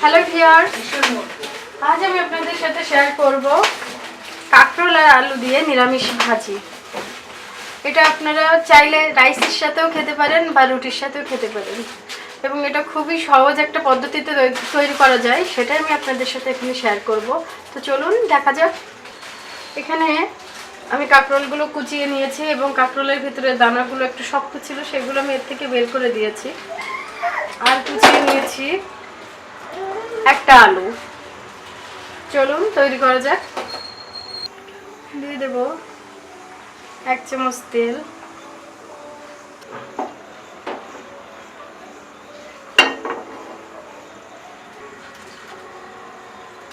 Hello viewers, আজ আমি আপনাদের সাথে শেয়ার করব কাঁকরোল আর আলু দিয়ে নিরামিষ ভাজি। এটা আপনারা চাইলে রাইসের সাথেও খেতে পারেন বা রুটির সাথেও খেতে পারেন, এবং এটা খুবই সহজ একটা পদ্ধতিতে তৈরি করা যায়, সেটাই আমি আপনাদের সাথে এখানে শেয়ার করব। তো চলুন দেখা যাক। এখানে আমি কাঁকরোলগুলো কুচিয়ে নিয়েছি এবং কাঁকরোলের ভিতরে দানাগুলো একটু শক্ত ছিল, সেগুলো আমি এর থেকে বের করে দিয়েছি। আর কুচিয়ে নিয়েছি একটা আলু। চলুন তৈরি করা যাক। দিয়ে দেব 1 চামচ তেল,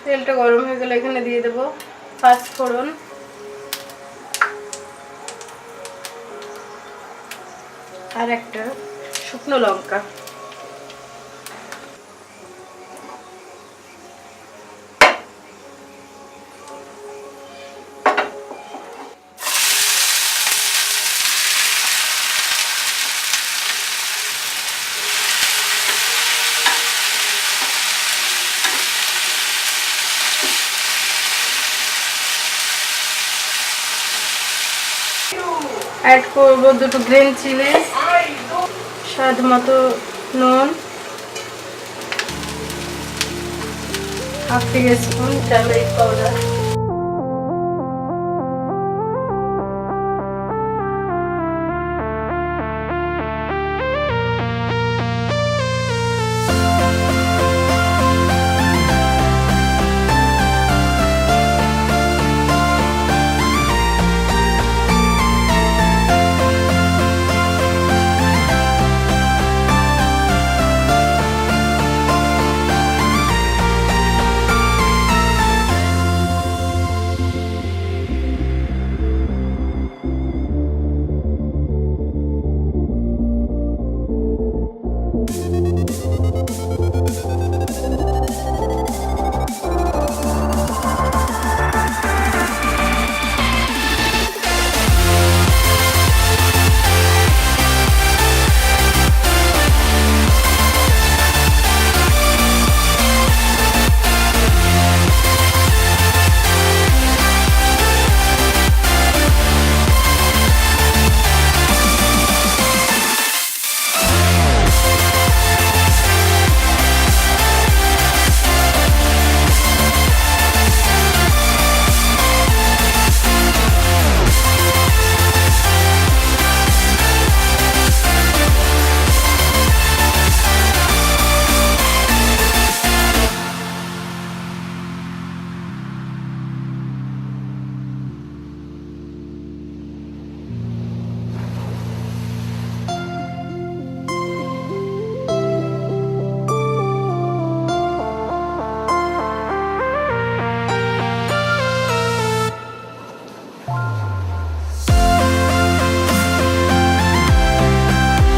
তেলটা গরম হয়ে গেলে এখানে দিয়ে দেব 5 ফোড়ন, আর একটা শুকনো লঙ্কা। অ্যাড করব 2 গ্রিন চিলি, স্বাদ মতো নুন, হাফ টি স্পুন টার্মেরিক পাউডার।